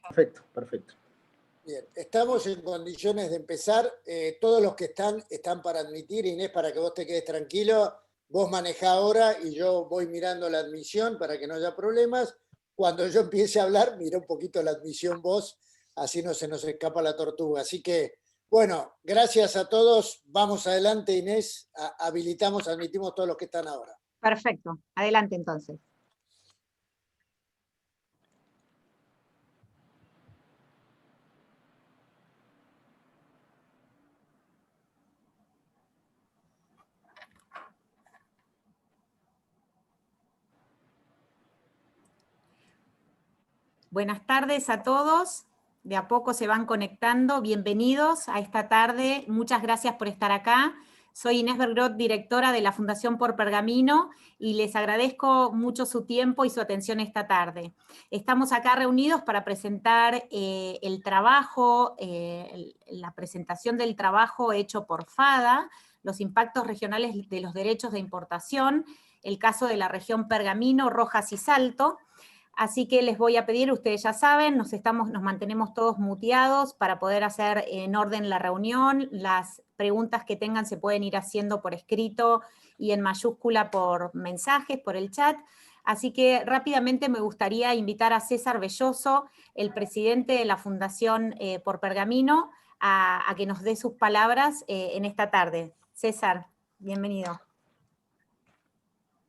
Perfecto, perfecto. Bien, estamos en condiciones de empezar. Todos los que están para admitir. Inés, para que vos te quedes tranquilo, vos manejá ahora y yo voy mirando la admisión para que no haya problemas. Cuando yo empiece a hablar, mira un poquito la admisión vos, así no se nos escapa la tortuga. Así que, bueno, gracias a todos. Vamos adelante, Inés. Habilitamos, admitimos todos los que están ahora. Perfecto, adelante entonces. Buenas tardes a todos, de a poco se van conectando, bienvenidos a esta tarde, muchas gracias por estar acá. Soy Inés Bergrot, directora de la Fundación Por Pergamino, y les agradezco mucho su tiempo y su atención esta tarde. Estamos acá reunidos para presentar el trabajo, la presentación del trabajo hecho por FADA, los impactos regionales de los derechos de importación, el caso de la región Pergamino, Rojas y Salto. Así que les voy a pedir, ustedes ya saben, nos mantenemos todos muteados para poder hacer en orden la reunión. Las preguntas que tengan se pueden ir haciendo por escrito y en mayúscula por mensajes, por el chat. Así que rápidamente me gustaría invitar a César Belloso, el presidente de la Fundación Por Pergamino, a que nos dé sus palabras en esta tarde. César, bienvenido.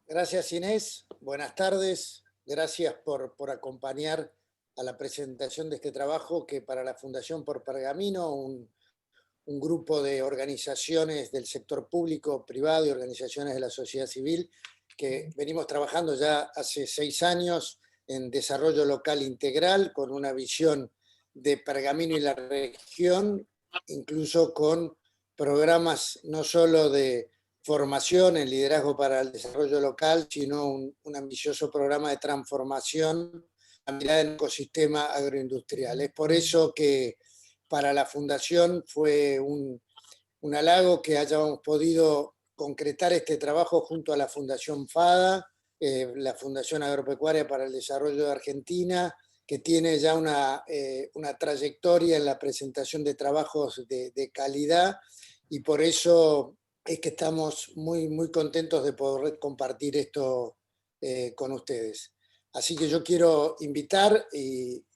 Gracias, Inés. Buenas tardes. Gracias por acompañar a la presentación de este trabajo que para la Fundación Por Pergamino, un grupo de organizaciones del sector público, privado y organizaciones de la sociedad civil, que venimos trabajando ya hace 6 años en desarrollo local integral, con una visión de Pergamino y la región, incluso con programas no solo de formación en liderazgo para el desarrollo local, sino un ambicioso programa de transformación a mirada del ecosistema agroindustrial. Es por eso que para la Fundación fue un halago que hayamos podido concretar este trabajo junto a la Fundación FADA, la Fundación Agropecuaria para el Desarrollo de Argentina, que tiene ya una trayectoria en la presentación de trabajos de calidad, y por eso es que estamos muy, muy contentos de poder compartir esto con ustedes. Así que yo quiero invitar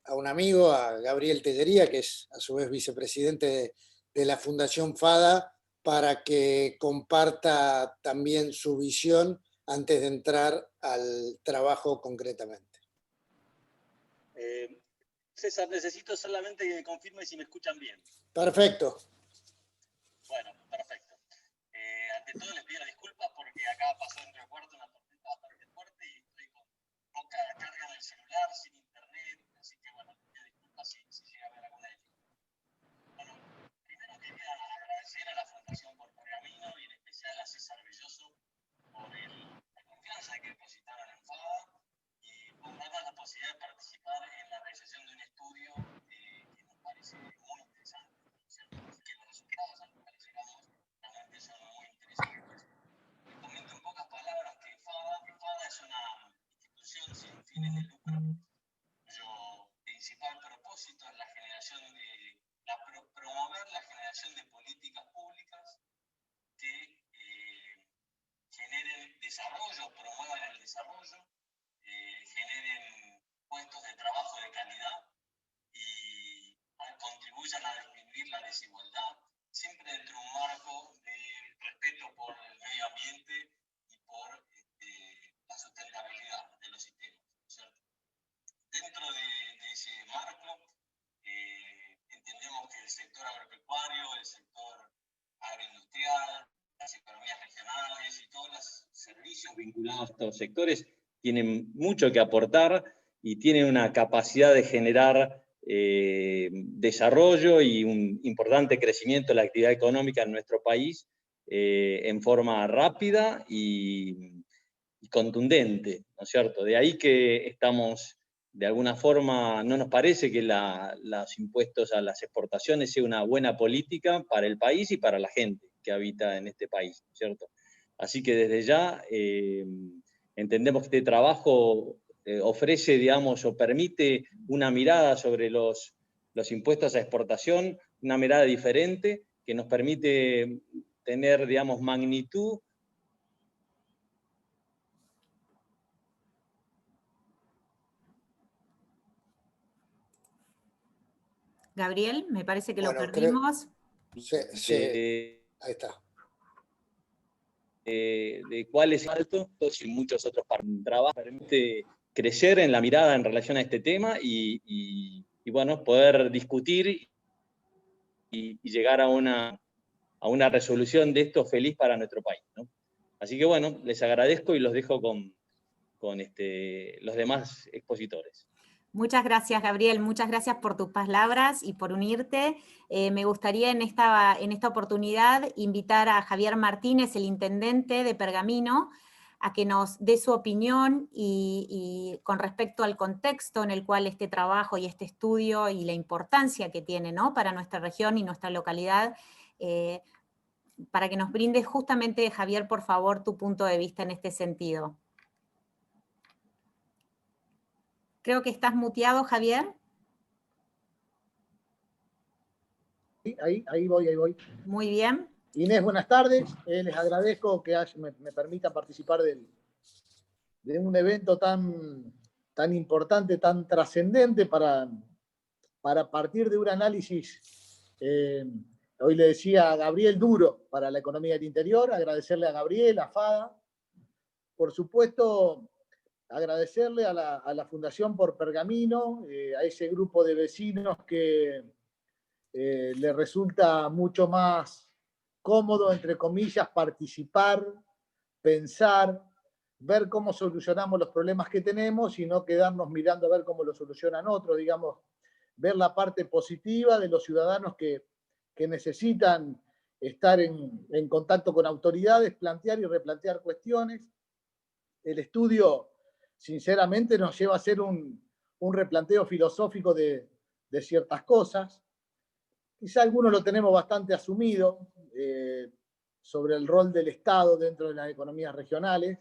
a un amigo, a Gabriel Tellería, que es a su vez vicepresidente de la Fundación FADA, para que comparta también su visión antes de entrar al trabajo concretamente. César, necesito solamente que me confirme si me escuchan bien. Perfecto. Bueno, perfecto. Ante todo les pido disculpas porque acá pasó dentro del puerto una tormenta bastante fuerte y estoy con poca carga del celular, sin internet, así que bueno, les pido disculpas si llega a haber alguna dificultad. Bueno, primero quería agradecer a la Fundación Por Pergamino y en especial a César Belloso por la confianza que depositaron en FADA y por darnos la posibilidad de participar en la realización de un estudio que nos parece muy interesante, ¿cierto? Que los resultados a los que llegamos realmente son muy interesantes. Les comento en pocas palabras que FADA es una institución sin fines de lucro, cuyo principal propósito es la generación promover la generación de políticas públicas que generen desarrollo, promuevan el desarrollo, generen puestos de trabajo de calidad y contribuyan a disminuir la desigualdad, siempre dentro de un marco de respeto por el medio ambiente y por la sustentabilidad de los sistemas, ¿cierto? Dentro de ese marco, entendemos que el sector agropecuario, el sector agroindustrial, las economías regionales y todos los servicios vinculados a estos sectores tienen mucho que aportar y tienen una capacidad de generar desarrollo y un importante crecimiento de la actividad económica en nuestro país en forma rápida y contundente, ¿no es cierto? De ahí que estamos, de alguna forma, no nos parece que los impuestos a las exportaciones sea una buena política para el país y para la gente que habita en este país, ¿no es cierto? Así que desde ya entendemos que este trabajo ofrece, digamos, o permite una mirada sobre los impuestos a exportación, una mirada diferente, que nos permite tener, digamos, magnitud. Gabriel, me parece que lo Bueno, perdimos. Ahí está. De cuál es alto y muchos otros trabajos permite crecer en la mirada en relación a este tema y bueno, poder discutir y llegar a una resolución de esto feliz para nuestro país, ¿no? Así que bueno, les agradezco y los dejo con los demás expositores. Muchas gracias, Gabriel. Muchas gracias por tus palabras y por unirte. Me gustaría en esta oportunidad invitar a Javier Martínez, el intendente de Pergamino, a que nos dé su opinión y con respecto al contexto en el cual este trabajo y este estudio y la importancia que tiene, ¿no?, para nuestra región y nuestra localidad, para que nos brindes justamente, Javier, por favor, tu punto de vista en este sentido. Creo que estás muteado, Javier. Ahí voy. Muy bien. Inés, buenas tardes. Les agradezco que me permitan participar de un evento tan importante, tan trascendente para partir de un análisis, hoy le decía a Gabriel, duro para la economía del interior. Agradecerle a Gabriel, a FADA. Por supuesto, agradecerle a la Fundación por Pergamino, a ese grupo de vecinos que le resulta mucho más cómodo, entre comillas, participar, pensar, ver cómo solucionamos los problemas que tenemos y no quedarnos mirando a ver cómo lo solucionan otros, digamos, ver la parte positiva de los ciudadanos que necesitan estar en contacto con autoridades, plantear y replantear cuestiones. El estudio, sinceramente, nos lleva a hacer un replanteo filosófico de ciertas cosas. Quizá algunos lo tenemos bastante asumido sobre el rol del Estado dentro de las economías regionales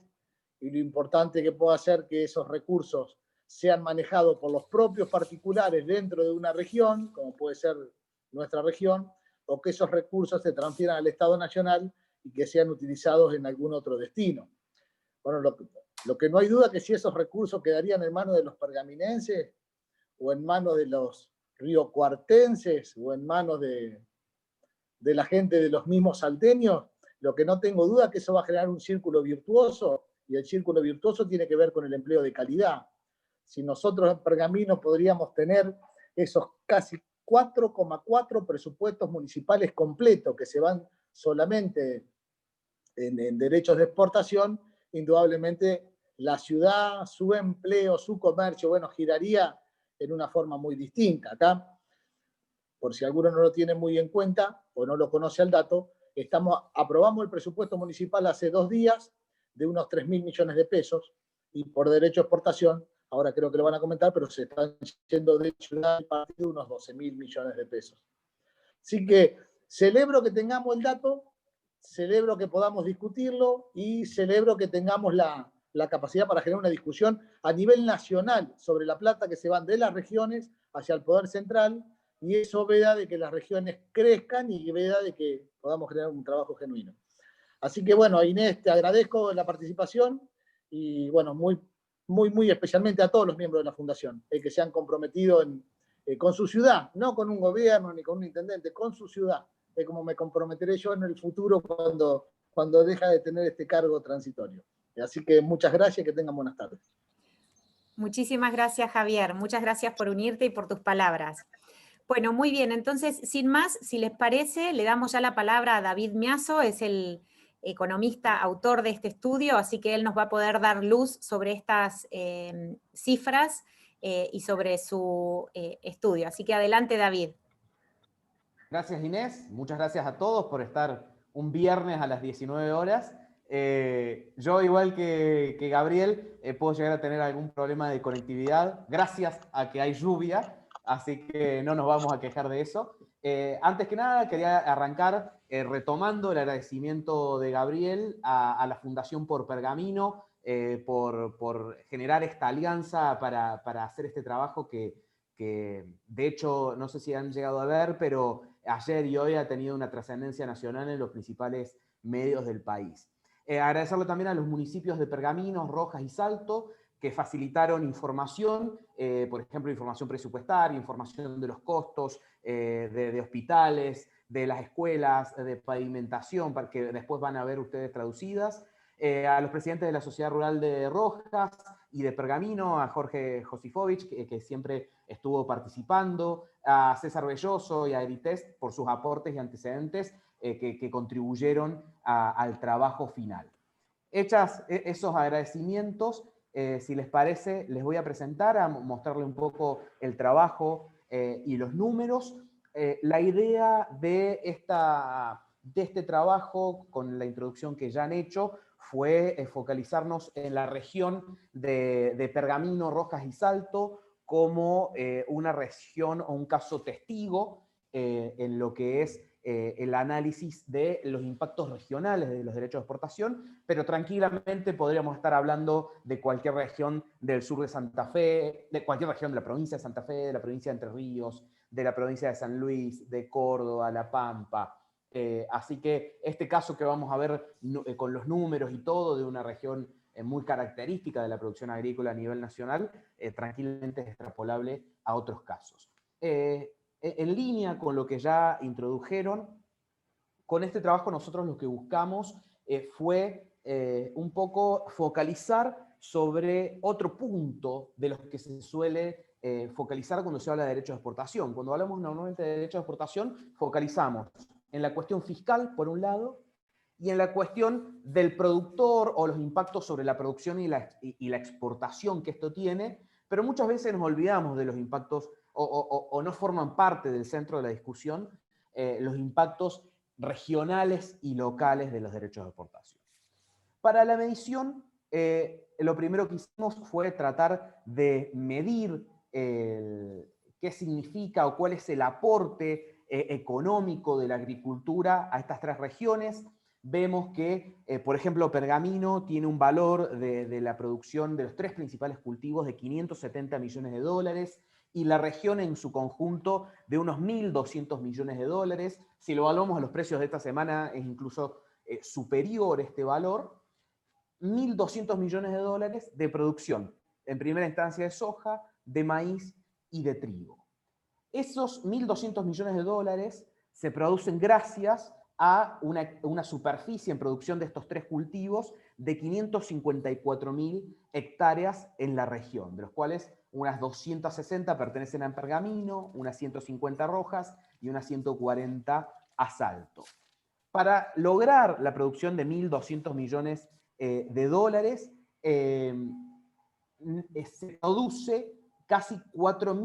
y lo importante que puede hacer que esos recursos sean manejados por los propios particulares dentro de una región, como puede ser nuestra región, o que esos recursos se transfieran al Estado Nacional y que sean utilizados en algún otro destino. Bueno, lo que no hay duda es que si esos recursos quedarían en manos de los pergaminenses o en manos de los riocuartenses o en manos de la gente de los mismos salteños, lo que no tengo duda es que eso va a generar un círculo virtuoso, y el círculo virtuoso tiene que ver con el empleo de calidad. Si nosotros en Pergamino podríamos tener esos casi 4,4 presupuestos municipales completos que se van solamente en derechos de exportación, indudablemente la ciudad, su empleo, su comercio, bueno, giraría en una forma muy distinta. Acá, por si alguno no lo tiene muy en cuenta o no lo conoce al dato, aprobamos el presupuesto municipal hace 2 días de unos 3.000 millones de pesos y por derecho de exportación, ahora creo que lo van a comentar, pero se están yendo de ciudad al partido unos 12.000 millones de pesos. Así que celebro que tengamos el dato, celebro que podamos discutirlo y celebro que tengamos la capacidad para generar una discusión a nivel nacional sobre la plata que se van de las regiones hacia el poder central, y eso veda de que las regiones crezcan y veda de que podamos generar un trabajo genuino. Así que bueno, Inés, te agradezco la participación y bueno, muy especialmente a todos los miembros de la Fundación, que se han comprometido con su ciudad, no con un gobierno ni con un intendente, con su ciudad, como me comprometeré yo en el futuro cuando deja de tener este cargo transitorio. Así que muchas gracias y que tengan buenas tardes. Muchísimas gracias, Javier. Muchas gracias por unirte y por tus palabras. Bueno, muy bien. Entonces, sin más, si les parece, le damos ya la palabra a David Miazo, es el economista, autor de este estudio, así que él nos va a poder dar luz sobre estas cifras y sobre su estudio. Así que adelante, David. Gracias, Inés. Muchas gracias a todos por estar un viernes a las 19 horas. Yo, igual que Gabriel, puedo llegar a tener algún problema de conectividad gracias a que hay lluvia, así que no nos vamos a quejar de eso. Antes que nada, quería arrancar retomando el agradecimiento de Gabriel a la Fundación por Pergamino por generar esta alianza para hacer este trabajo que de hecho, no sé si han llegado a ver, pero ayer y hoy ha tenido una trascendencia nacional en los principales medios del país. Agradecerle también a los municipios de Pergamino, Rojas y Salto, que facilitaron información, por ejemplo, información presupuestaria, información de los costos de hospitales, de las escuelas, de pavimentación, para que después van a ver ustedes traducidas. A los presidentes de la Sociedad Rural de Rojas y de Pergamino, a Jorge Josifovich, que siempre estuvo participando, a César Belloso y a Editest por sus aportes y antecedentes que contribuyeron al trabajo final. Hechas esos agradecimientos, si les parece, les voy a presentar, a mostrarle un poco el trabajo y los números. La idea de este trabajo, con la introducción que ya han hecho, fue focalizarnos en la región de Pergamino, Rojas y Salto como una región o un caso testigo en lo que es el análisis de los impactos regionales de los derechos de exportación, pero tranquilamente podríamos estar hablando de cualquier región del sur de Santa Fe, de cualquier región de la provincia de Santa Fe, de la provincia de Entre Ríos, de la provincia de San Luis, de Córdoba, La Pampa. Así que este caso que vamos a ver con los números y todo de una región muy característica de la producción agrícola a nivel nacional, tranquilamente es extrapolable a otros casos. En línea con lo que ya introdujeron, con este trabajo nosotros lo que buscamos fue un poco focalizar sobre otro punto de los que se suele focalizar cuando se habla de derechos de exportación. Cuando hablamos normalmente de derechos de exportación, focalizamos en la cuestión fiscal, por un lado, y en la cuestión del productor o los impactos sobre la producción y la exportación que esto tiene, pero muchas veces nos olvidamos de los impactos o no forman parte del centro de la discusión los impactos regionales y locales de los derechos de exportación. Para la medición, lo primero que hicimos fue tratar de medir qué significa o cuál es el aporte económico de la agricultura a estas tres regiones. Vemos que, por ejemplo, Pergamino tiene un valor de la producción de los tres principales cultivos de 570 millones de dólares y la región en su conjunto de unos 1.200 millones de dólares. Si lo evaluamos a los precios de esta semana es incluso superior este valor. 1.200 millones de dólares de producción, en primera instancia de soja, de maíz y de trigo. Esos 1.200 millones de dólares se producen gracias a una superficie en producción de estos tres cultivos de 554.000 hectáreas en la región, de los cuales unas 260 pertenecen a Pergamino, unas 150 a Rojas y unas 140 a Salto. Para lograr la producción de 1.200 millones de dólares, se produce casi 4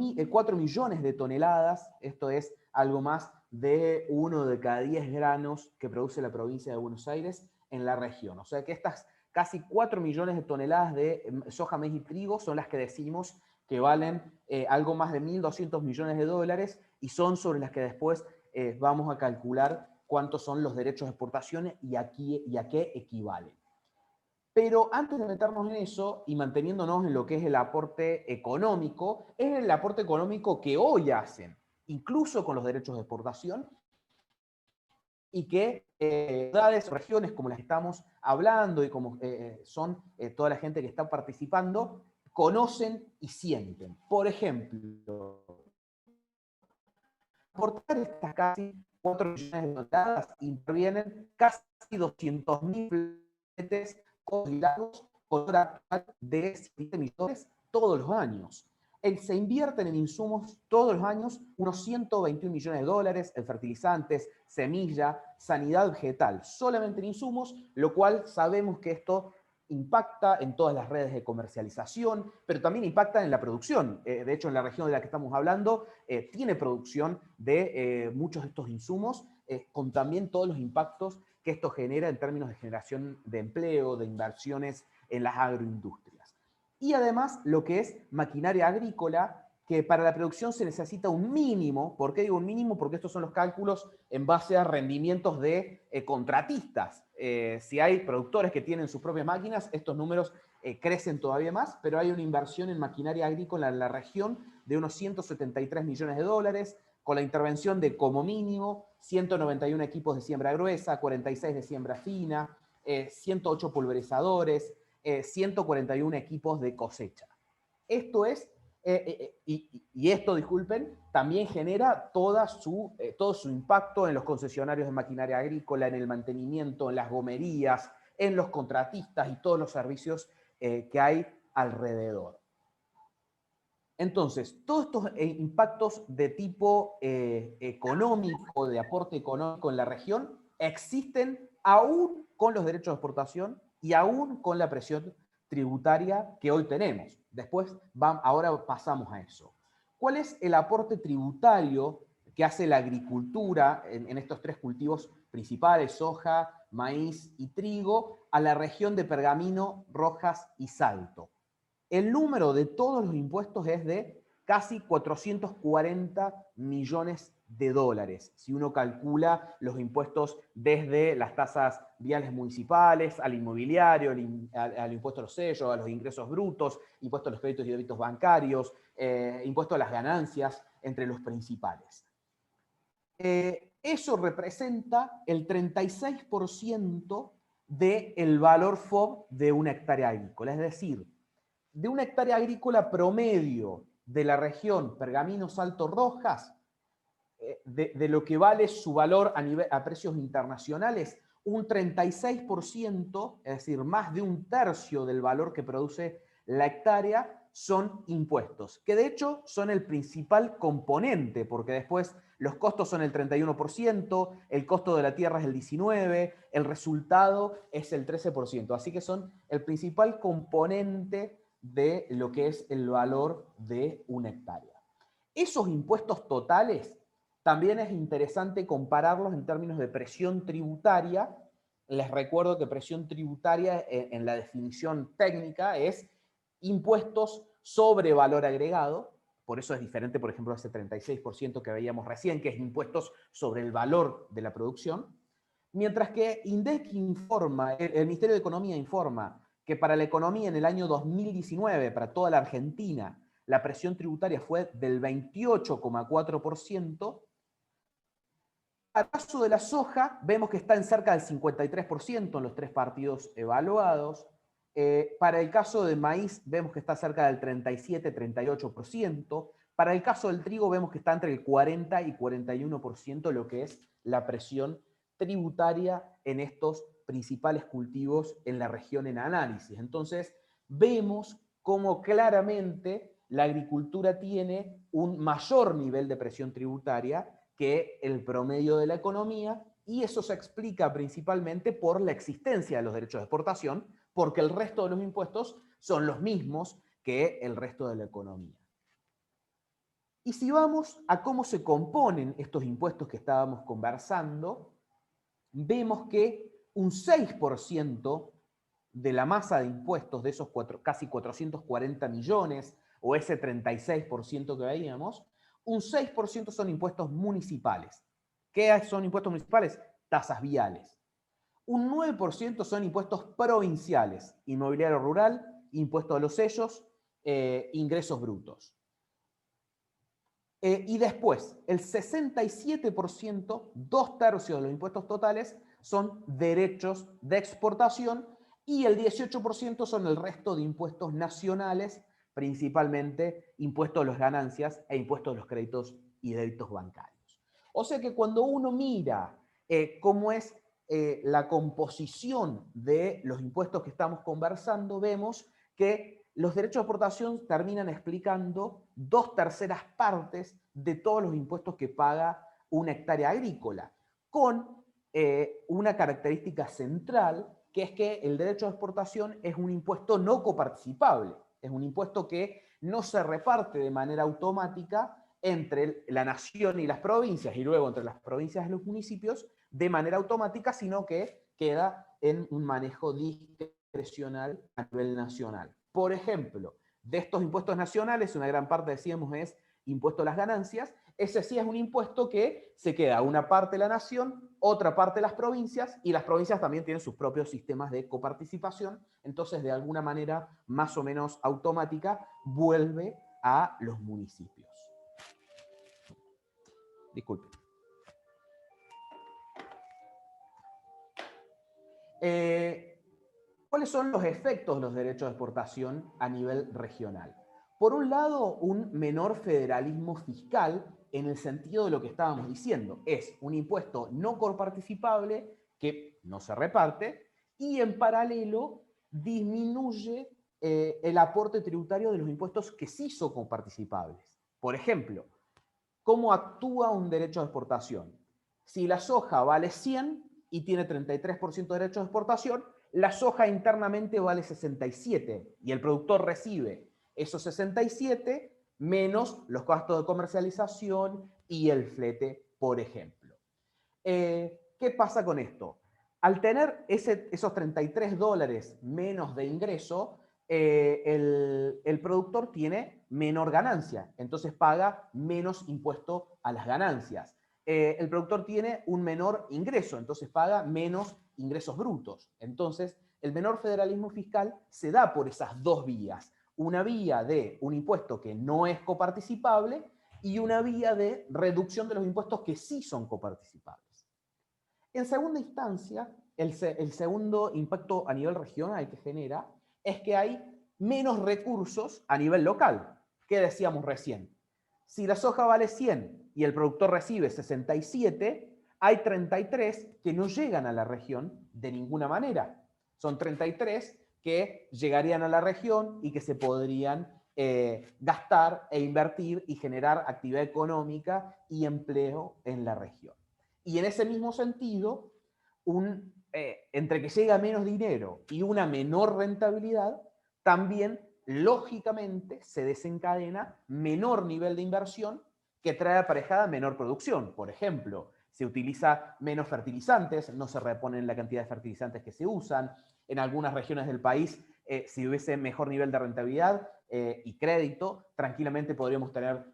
millones de toneladas, esto es algo más de 1 de cada 10 granos que produce la provincia de Buenos Aires en la región. O sea que estas casi 4 millones de toneladas de soja, maíz y trigo son las que decimos que valen algo más de 1.200 millones de dólares y son sobre las que después vamos a calcular cuántos son los derechos de exportación y a qué equivalen. Pero antes de meternos en eso y manteniéndonos en lo que es el aporte económico, es el aporte económico que hoy hacen, incluso con los derechos de exportación, y que ciudades, regiones como las que estamos hablando y como son toda la gente que está participando, conocen y sienten. Por ejemplo, aportar estas casi 4 millones de toneladas intervienen casi 200.000 fletes congelados con un actual de 7 millones todos los años. Se invierten en insumos todos los años unos 121 millones de dólares en fertilizantes, semilla, sanidad vegetal, solamente en insumos, lo cual sabemos que esto impacta en todas las redes de comercialización, pero también impacta en la producción. De hecho, en la región de la que estamos hablando, tiene producción de muchos de estos insumos, con también todos los impactos que esto genera en términos de generación de empleo, de inversiones en las agroindustrias. Y además, lo que es maquinaria agrícola, que para la producción se necesita un mínimo. ¿Por qué digo un mínimo? Porque estos son los cálculos en base a rendimientos de contratistas. Si hay productores que tienen sus propias máquinas, estos números crecen todavía más, pero hay una inversión en maquinaria agrícola en la región de unos 173 millones de dólares, con la intervención de, como mínimo, 191 equipos de siembra gruesa, 46 de siembra fina, 108 pulverizadores, 141 equipos de cosecha. Esto es, y esto, disculpen, también genera todo su impacto en los concesionarios de maquinaria agrícola, en el mantenimiento, en las gomerías, en los contratistas y todos los servicios que hay alrededor. Entonces, todos estos impactos de tipo económico, de aporte económico en la región, existen aún con los derechos de exportación y aún con la presión tributaria que hoy tenemos. Después, ahora pasamos a eso. ¿Cuál es el aporte tributario que hace la agricultura en estos tres cultivos principales, soja, maíz y trigo, a la región de Pergamino, Rojas y Salto? El número de todos los impuestos es de casi 440 millones de dólares, si uno calcula los impuestos desde las tasas viales municipales, al inmobiliario, al impuesto a los sellos, a los ingresos brutos, impuesto a los créditos y débitos bancarios, impuesto a las ganancias, entre los principales. Eso representa el 36% del valor FOB de una hectárea agrícola, es decir, de una hectárea agrícola promedio de la región Pergamino, Salto, Rojas, de lo que vale su valor a precios internacionales, un 36%, es decir, más de un tercio del valor que produce la hectárea, son impuestos, que de hecho son el principal componente, porque después los costos son el 31%, el costo de la tierra es el 19%, el resultado es el 13%, así que son el principal componente de lo que es el valor de una hectárea. Esos impuestos totales también es interesante compararlos en términos de presión tributaria. Les recuerdo que presión tributaria en la definición técnica es impuestos sobre valor agregado, por eso es diferente, por ejemplo, a ese 36% que veíamos recién, que es impuestos sobre el valor de la producción, mientras que INDEC informa, el Ministerio de Economía informa que para la economía en el año 2019, para toda la Argentina, la presión tributaria fue del 28,4%. Al caso de la soja, vemos que está en cerca del 53% en los tres partidos evaluados. Para el caso de maíz, vemos que está cerca del 37-38%. Para el caso del trigo, vemos que está entre el 40 y 41% lo que es la presión tributaria en estos principales cultivos en la región en análisis. Entonces, vemos cómo claramente la agricultura tiene un mayor nivel de presión tributaria que el promedio de la economía, y eso se explica principalmente por la existencia de los derechos de exportación, porque el resto de los impuestos son los mismos que el resto de la economía. Y si vamos a cómo se componen estos impuestos que estábamos conversando, vemos que un 6% de la masa de impuestos de esos casi 440 millones, o ese 36% que veíamos, un 6% son impuestos municipales. ¿Qué son impuestos municipales? Tasas viales. Un 9% son impuestos provinciales, inmobiliario rural, impuesto a los sellos, ingresos brutos. Y después, el 67%, 2/3 de los impuestos totales, son derechos de exportación, y el 18% son el resto de impuestos nacionales, principalmente impuestos a las ganancias e impuestos a los créditos y débitos bancarios. O sea que cuando uno mira cómo es la composición de los impuestos que estamos conversando, vemos que los derechos de exportación terminan explicando 2/3 partes de todos los impuestos que paga una hectárea agrícola, con una característica central, que es que el derecho de exportación es un impuesto no coparticipable, es un impuesto que no se reparte de manera automática entre la nación y las provincias, y luego entre las provincias y los municipios, de manera automática, sino que queda en un manejo discrecional a nivel nacional. Por ejemplo, de estos impuestos nacionales, una gran parte, decíamos, es impuesto a las ganancias. Ese sí es un impuesto que se queda una parte de la nación, otra parte de las provincias, y las provincias también tienen sus propios sistemas de coparticipación, entonces de alguna manera más o menos automática vuelve a los municipios. Disculpe. ¿Cuáles son los efectos de los derechos de exportación a nivel regional? Por un lado, un menor federalismo fiscal en el sentido de lo que estábamos diciendo. Es un impuesto no coparticipable que no se reparte y en paralelo disminuye el aporte tributario de los impuestos que sí son coparticipables. Por ejemplo, ¿cómo actúa un derecho de exportación? Si la soja vale 100 y tiene 33% de derecho de exportación, la soja internamente vale 67 y el productor recibe esos 67 menos los gastos de comercialización y el flete, por ejemplo. ¿Qué pasa con esto? Al tener esos $33 menos de ingreso, el productor tiene menor ganancia, entonces paga menos impuesto a las ganancias. El productor tiene un menor ingreso, entonces paga menos ingresos brutos. Entonces, el menor federalismo fiscal se da por esas dos vías. Una vía de un impuesto que no es coparticipable y una vía de reducción de los impuestos que sí son coparticipables. En segunda instancia, el segundo impacto a nivel regional que genera es que hay menos recursos a nivel local. ¿Qué decíamos recién? Si la soja vale 100 y el productor recibe 67, hay 33 que no llegan a la región de ninguna manera. Son 33 que llegarían a la región y que se podrían gastar e invertir y generar actividad económica y empleo en la región. Y en ese mismo sentido, entre que llega menos dinero y una menor rentabilidad, también lógicamente se desencadena menor nivel de inversión que trae aparejada menor producción. Por ejemplo, se utiliza menos fertilizantes, no se reponen la cantidad de fertilizantes que se usan. En algunas regiones del país, si hubiese mejor nivel de rentabilidad y crédito, tranquilamente podríamos tener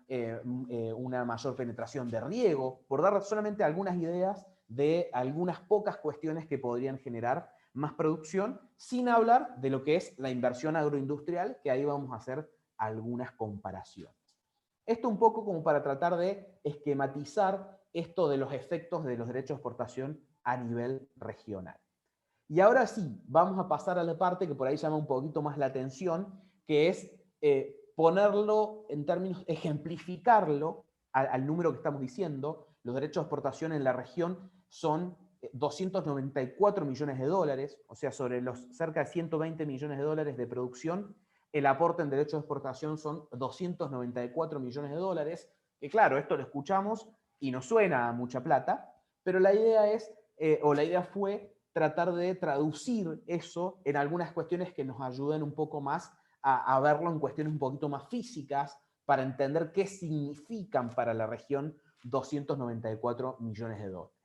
una mayor penetración de riego, por dar solamente algunas ideas de algunas pocas cuestiones que podrían generar más producción, sin hablar de lo que es la inversión agroindustrial, que ahí vamos a hacer algunas comparaciones. Esto un poco como para tratar de esquematizar esto de los efectos de los derechos de exportación a nivel regional. Y ahora sí, vamos a pasar a la parte que por ahí llama un poquito más la atención, que es ponerlo en términos, ejemplificarlo al número que estamos diciendo. Los derechos de exportación en la región son 294 millones de dólares, o sea, sobre los cerca de 120 millones de dólares de producción, el aporte en derechos de exportación son 294 millones de dólares, que claro, esto lo escuchamos y nos suena a mucha plata, pero la idea es, la idea fue tratar de traducir eso en algunas cuestiones que nos ayuden un poco más a verlo en cuestiones un poquito más físicas, para entender qué significan para la región 294 millones de dólares.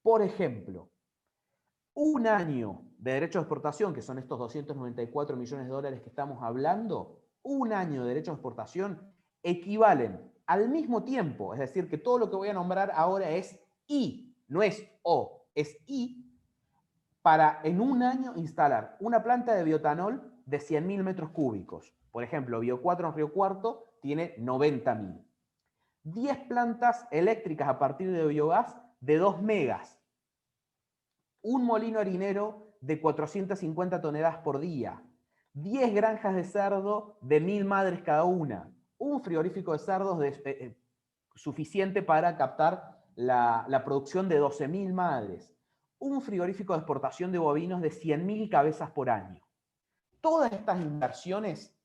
Por ejemplo, un año de derecho de exportación, que son estos 294 millones de dólares que estamos hablando, un año de derecho de exportación equivalen al mismo tiempo, es decir, que todo lo que voy a nombrar ahora es I, no es O, es I, para en un año instalar una planta de bioetanol de 100.000 metros cúbicos. Por ejemplo, Bio4 en Río Cuarto tiene 90.000. 10 plantas eléctricas a partir de biogás de 2 megas. Un molino harinero de 450 toneladas por día. 10 granjas de cerdo de 1.000 madres cada una. Un frigorífico de cerdos suficiente para captar la producción de 12.000 madres. Un frigorífico de exportación de bovinos de 100.000 cabezas por año. Todas estas inversiones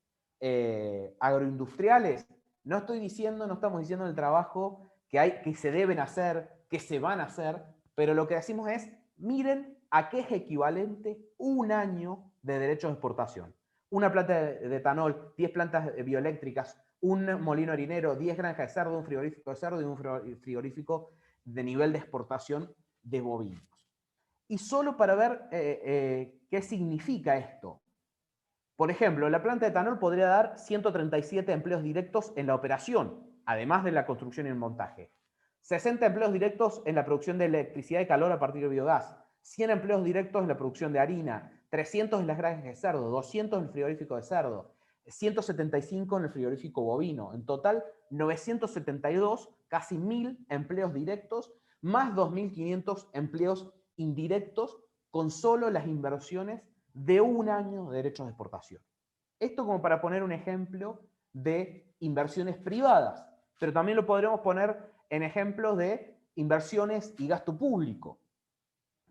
agroindustriales, no estamos diciendo el trabajo que se deben hacer, que se van a hacer, pero lo que decimos es, miren a qué es equivalente un año de derechos de exportación. Una planta de etanol, 10 plantas bioeléctricas, un molino harinero, 10 granjas de cerdo, un frigorífico de cerdo y un frigorífico de nivel de exportación de bovinos. Y solo para ver qué significa esto. Por ejemplo, la planta de etanol podría dar 137 empleos directos en la operación. además de la construcción y el montaje. 60 empleos directos en la producción de electricidad y calor a partir de biogás, 100 empleos directos en la producción de harina, 300 en las granjas de cerdo, 200 en el frigorífico de cerdo, 175 en el frigorífico bovino. En total, 972, casi 1.000 empleos directos, más 2.500 empleos indirectos con solo las inversiones de un año de derechos de exportación. Esto como para poner un ejemplo de inversiones privadas, pero también lo podremos poner en ejemplos de inversiones y gasto público.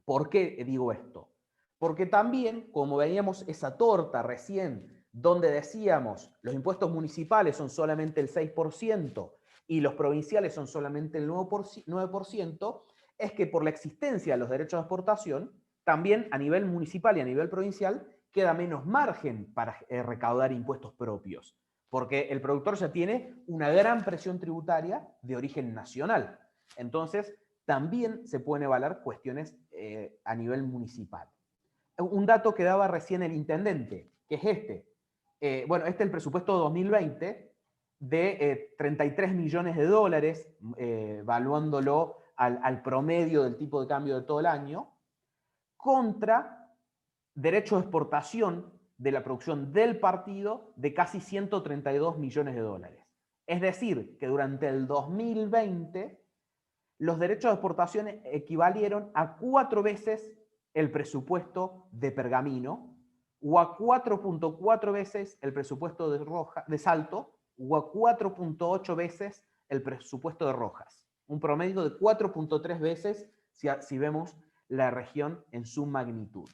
¿Por qué digo esto? Porque también, como veíamos esa torta recién, donde decíamos los impuestos municipales son solamente el 6% y los provinciales son solamente el 9%, es que por la existencia de los derechos de exportación, también a nivel municipal y a nivel provincial queda menos margen para recaudar impuestos propios, porque el productor ya tiene una gran presión tributaria de origen nacional. Entonces, también se pueden evaluar cuestiones a nivel municipal. Un dato que daba recién el intendente, que es este. Bueno, este es el presupuesto 2020 de 33 millones de dólares, evaluándolo al promedio del tipo de cambio de todo el año, contra derechos de exportación de la producción del partido de casi 132 millones de dólares. Es decir, que durante el 2020 los derechos de exportación equivalieron a 4 veces el presupuesto de Pergamino, o a 4.4 veces el presupuesto de Salto, o a 4.8 veces el presupuesto de Rojas. Un promedio de 4.3 veces si vemos la región en su magnitud.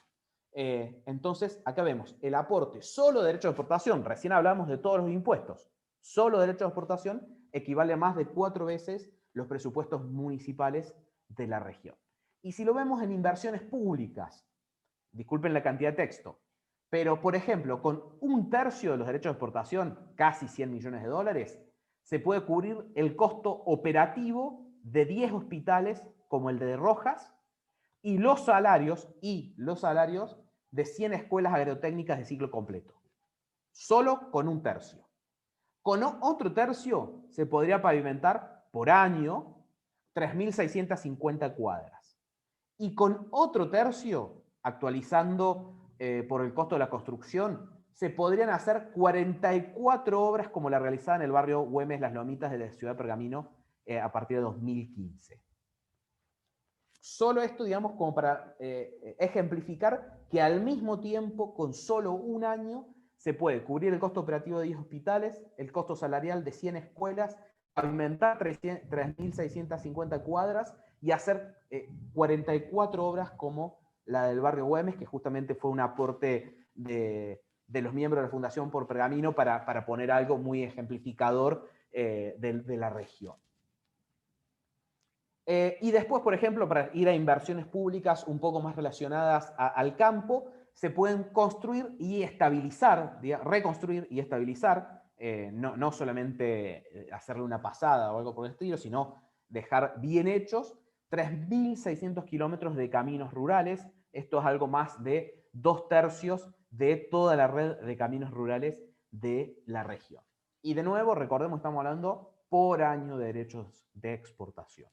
Entonces, acá vemos el aporte solo de derechos de exportación, recién hablamos de todos los impuestos, solo derechos de exportación equivale a más de 4 veces los presupuestos municipales de la región. Y si lo vemos en inversiones públicas, disculpen la cantidad de texto, pero por ejemplo, con 1/3 de los derechos de exportación, casi 100 millones de dólares, se puede cubrir el costo operativo de 10 hospitales como el de Rojas y los salarios de 100 escuelas agrotécnicas de ciclo completo. Solo con 1/3. Con otro tercio se podría pavimentar por año 3.650 cuadras. Y con otro tercio, actualizando por el costo de la construcción, se podrían hacer 44 obras como la realizada en el barrio Güemes Las Lomitas de la ciudad de Pergamino a partir de 2015. Solo esto, digamos, como para ejemplificar que al mismo tiempo, con solo un año, se puede cubrir el costo operativo de 10 hospitales, el costo salarial de 100 escuelas, pavimentar 3.650 cuadras y hacer 44 obras como la del barrio Güemes, que justamente fue un aporte de los miembros de la Fundación por Pergamino para poner algo muy ejemplificador de la región. Y después, por ejemplo, para ir a inversiones públicas un poco más relacionadas al campo, se pueden construir y estabilizar, reconstruir y estabilizar, no solamente hacerle una pasada o algo por el estilo, sino dejar bien hechos 3.600 kilómetros de caminos rurales. Esto es algo más de 2/3 de toda la red de caminos rurales de la región. Y de nuevo, recordemos, estamos hablando por año de derechos de exportación.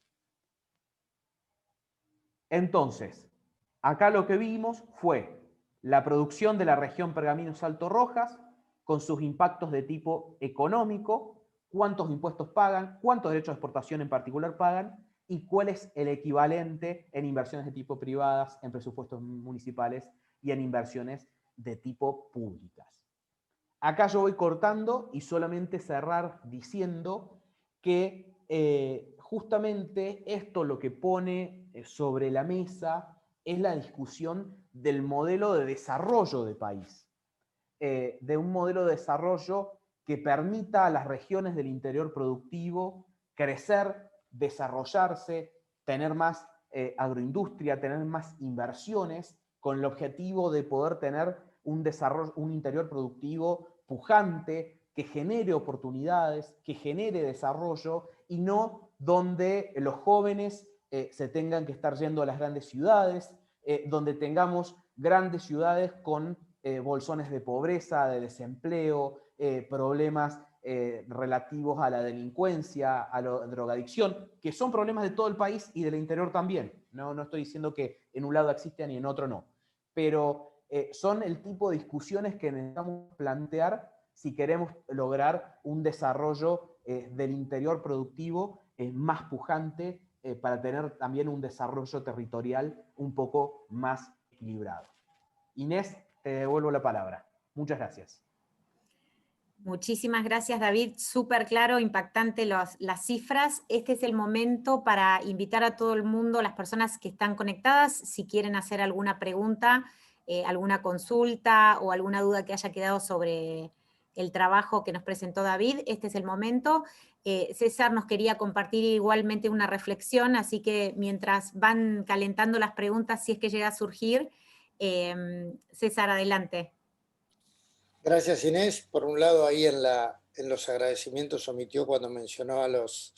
Entonces, acá lo que vimos fue la producción de la región Pergamino-Salto Rojas, con sus impactos de tipo económico, cuántos impuestos pagan, cuántos derechos de exportación en particular pagan, y cuál es el equivalente en inversiones de tipo privadas, en presupuestos municipales y en inversiones de tipo públicas. Acá yo voy cortando y solamente cerrar diciendo que justamente esto lo que pone sobre la mesa es la discusión del modelo de desarrollo de país, de un modelo de desarrollo que permita a las regiones del interior productivo crecer, desarrollarse, tener más agroindustria, tener más inversiones, con el objetivo de poder tener un desarrollo, un interior productivo pujante, que genere oportunidades, que genere desarrollo, y no donde los jóvenes se tengan que estar yendo a las grandes ciudades, donde tengamos grandes ciudades con bolsones de pobreza, de desempleo, problemas relativos a la delincuencia, a la drogadicción, que son problemas de todo el país y del interior también. No estoy diciendo que en un lado existen y en otro no. Pero son el tipo de discusiones que necesitamos plantear si queremos lograr un desarrollo del interior productivo más pujante para tener también un desarrollo territorial un poco más equilibrado. Inés, te devuelvo la palabra. Muchas gracias. Muchísimas gracias, David. Súper claro, impactante las cifras. Este es el momento para invitar a todo el mundo, las personas que están conectadas, si quieren hacer alguna pregunta, alguna consulta o alguna duda que haya quedado sobre el trabajo que nos presentó David, este es el momento. César nos quería compartir igualmente una reflexión, así que mientras van calentando las preguntas, si es que llega a surgir, César, adelante. Gracias, Inés. Por un lado, ahí en los agradecimientos omitió cuando mencionó a los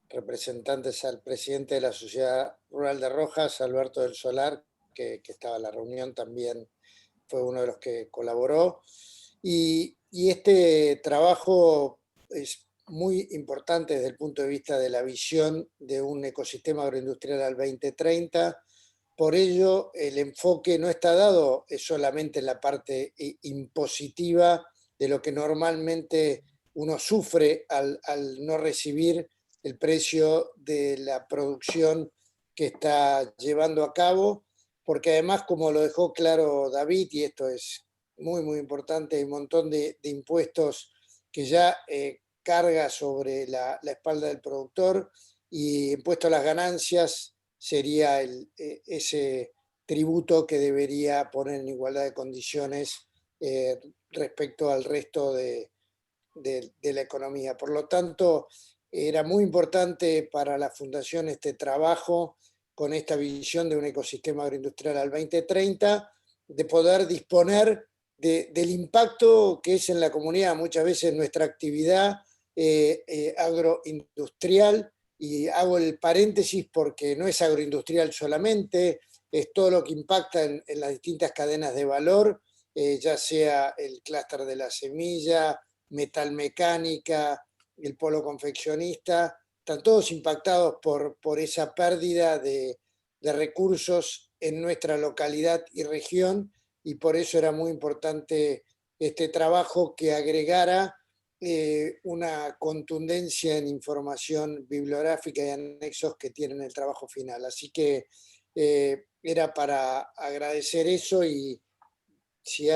representantes, al presidente de la Sociedad Rural de Rojas, Alberto del Solar, que estaba en la reunión, también fue uno de los que colaboró. Y este trabajo es muy importante desde el punto de vista de la visión de un ecosistema agroindustrial al 2030. Por ello, el enfoque no está dado solamente en la parte impositiva de lo que normalmente uno sufre al no recibir el precio de la producción que está llevando a cabo, porque además, como lo dejó claro David, y esto es muy, muy importante, hay un montón de impuestos que ya carga sobre la espalda del productor, y impuesto a las ganancias sería ese tributo que debería poner en igualdad de condiciones respecto al resto de la economía. Por lo tanto, era muy importante para la Fundación este trabajo con esta visión de un ecosistema agroindustrial al 2030, de poder disponer del impacto que es en la comunidad, muchas veces nuestra actividad agroindustrial, y hago el paréntesis porque no es agroindustrial solamente, es todo lo que impacta en las distintas cadenas de valor, ya sea el clúster de la semilla, metalmecánica, el polo confeccionista, están todos impactados por esa pérdida de recursos en nuestra localidad y región, y por eso era muy importante este trabajo que agregara una contundencia en información bibliográfica y anexos que tienen el trabajo final. Así que era para agradecer eso, y si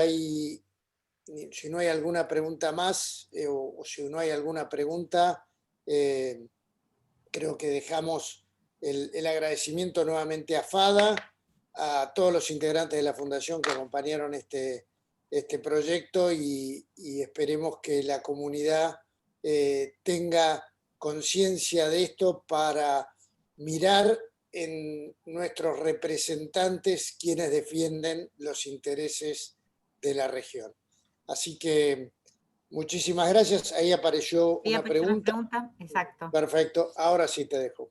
no hay alguna pregunta más, o si no hay alguna pregunta, creo que dejamos el agradecimiento nuevamente a FADA, a todos los integrantes de la Fundación que acompañaron este proyecto, y esperemos que la comunidad tenga conciencia de esto para mirar en nuestros representantes quienes defienden los intereses de la región. Así que muchísimas gracias. Ahí apareció una pregunta. Exacto. Perfecto, ahora sí te dejo.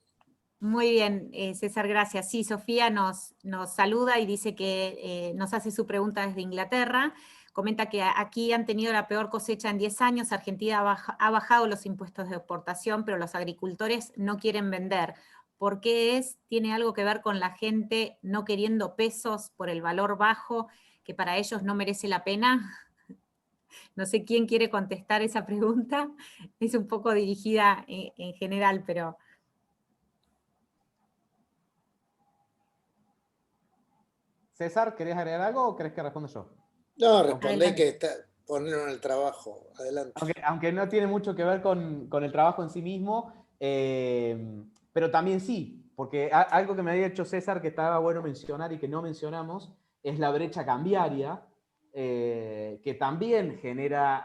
Muy bien, César, gracias. Sí, Sofía nos saluda y dice que nos hace su pregunta desde Inglaterra. Comenta que aquí han tenido la peor cosecha en 10 años. Argentina ha bajado los impuestos de exportación, pero los agricultores no quieren vender. ¿Por qué es? ¿Tiene algo que ver con la gente no queriendo pesos por el valor bajo, que para ellos no merece la pena? No sé quién quiere contestar esa pregunta. Es un poco dirigida en general, pero... César, ¿querés agregar algo o querés que responda yo? No, respondé que ponerlo en el trabajo. Adelante. Aunque no tiene mucho que ver con el trabajo en sí mismo, pero también sí, porque algo que me había hecho César que estaba bueno mencionar y que no mencionamos es la brecha cambiaria, que también genera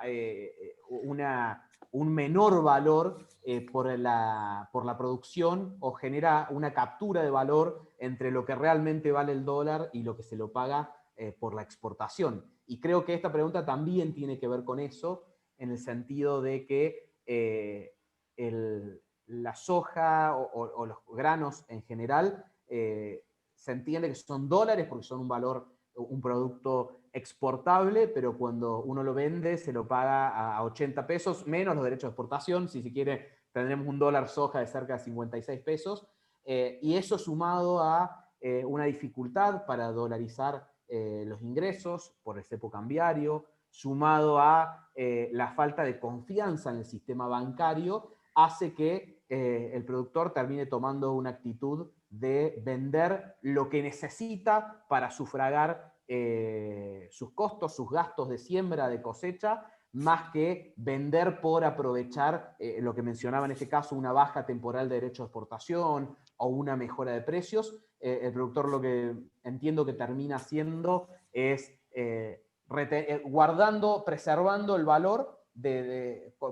un menor valor por la producción, o genera una captura de valor entre lo que realmente vale el dólar y lo que se lo paga por la exportación. Y creo que esta pregunta también tiene que ver con eso, en el sentido de que la soja o los granos en general se entiende que son dólares porque son un producto exportable, pero cuando uno lo vende se lo paga a 80 pesos, menos los derechos de exportación. Si se quiere, tendremos un dólar soja de cerca de 56 pesos. Y eso sumado a una dificultad para dolarizar los ingresos por el cepo cambiario, sumado a la falta de confianza en el sistema bancario, hace que el productor termine tomando una actitud de vender lo que necesita para sufragar sus costos, sus gastos de siembra, de cosecha, más que vender por aprovechar lo que mencionaba en este caso, una baja temporal de derecho de exportación o una mejora de precios. El productor lo que entiendo que termina haciendo es guardando, preservando el valor,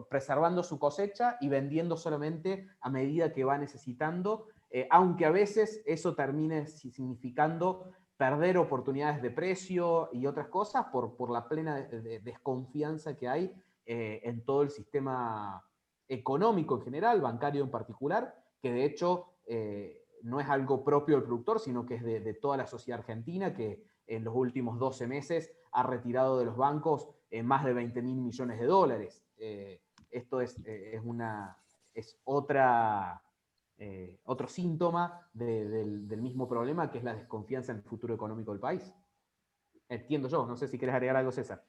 preservando su cosecha y vendiendo solamente a medida que va necesitando, aunque a veces eso termine significando perder oportunidades de precio y otras cosas por la plena desconfianza que hay en todo el sistema económico en general, bancario en particular, que de hecho no es algo propio del productor, sino que es de toda la sociedad argentina, que en los últimos 12 meses ha retirado de los bancos más de 20.000 millones de dólares. Esto es otro síntoma del mismo problema, que es la desconfianza en el futuro económico del país. Entiendo yo, no sé si querés agregar algo, César.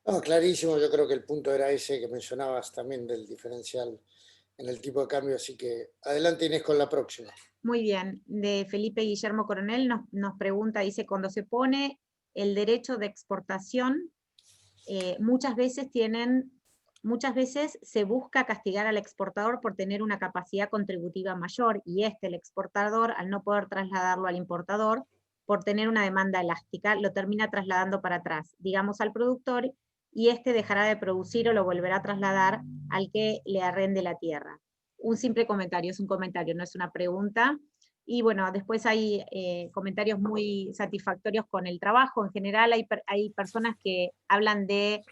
No, clarísimo, yo creo que el punto era ese que mencionabas también del diferencial en el tipo de cambio, así que adelante, Inés, con la próxima. Muy bien, de Felipe Guillermo Coronel nos pregunta, dice, cuando se pone el derecho de exportación, muchas veces se busca castigar al exportador por tener una capacidad contributiva mayor, y el exportador, al no poder trasladarlo al importador, por tener una demanda elástica, lo termina trasladando para atrás, digamos, al productor, y dejará de producir o lo volverá a trasladar al que le arrende la tierra. Un simple comentario, es un comentario, no es una pregunta. Y bueno, después hay comentarios muy satisfactorios con el trabajo. En general hay personas que hablan de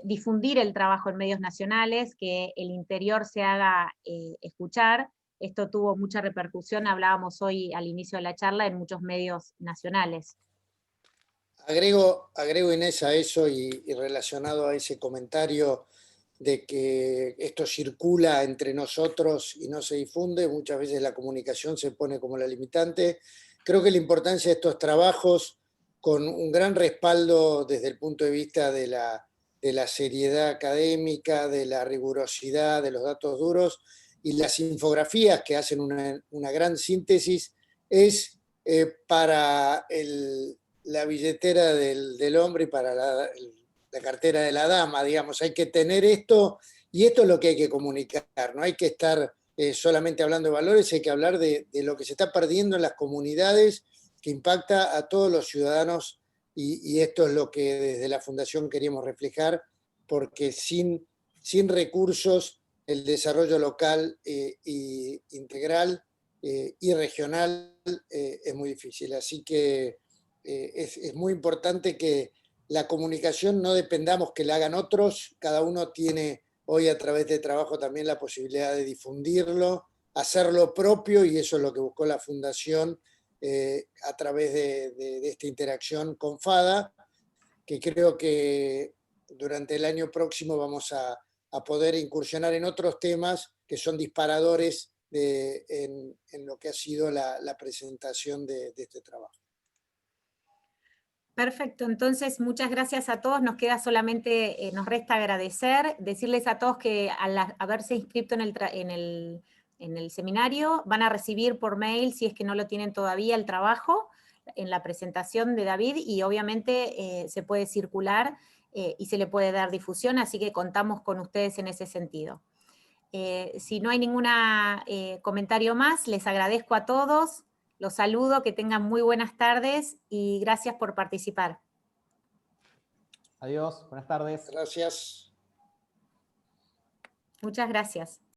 difundir el trabajo en medios nacionales, que el interior se haga escuchar. Esto tuvo mucha repercusión, hablábamos hoy al inicio de la charla, en muchos medios nacionales. Agrego, Inés, a eso y relacionado a ese comentario de que esto circula entre nosotros y no se difunde, muchas veces la comunicación se pone como la limitante. Creo que la importancia de estos trabajos, con un gran respaldo desde el punto de vista de la seriedad académica, de la rigurosidad, de los datos duros, y las infografías que hacen una gran síntesis, es para la billetera del hombre y para la cartera de la dama, digamos. Hay que tener esto, y esto es lo que hay que comunicar. No hay que estar solamente hablando de valores, hay que hablar de lo que se está perdiendo en las comunidades, que impacta a todos los ciudadanos, y esto es lo que desde la Fundación queríamos reflejar, porque sin recursos el desarrollo local integral y regional es muy difícil. Así que es muy importante que la comunicación no dependamos que la hagan otros, cada uno tiene hoy a través de trabajo también la posibilidad de difundirlo, hacerlo propio, y eso es lo que buscó la Fundación a través de esta interacción con FADA, que creo que durante el año próximo vamos a poder incursionar en otros temas que son disparadores en lo que ha sido la presentación de este trabajo. Perfecto, entonces muchas gracias a todos, nos queda solamente, nos resta agradecer, decirles a todos que al haberse inscrito en el seminario van a recibir por mail, si es que no lo tienen todavía, el trabajo en la presentación de David, y obviamente se puede circular y se le puede dar difusión, así que contamos con ustedes en ese sentido. Si no hay ningún comentario más, les agradezco a todos. Los saludo, que tengan muy buenas tardes y gracias por participar. Adiós, buenas tardes. Gracias. Muchas gracias.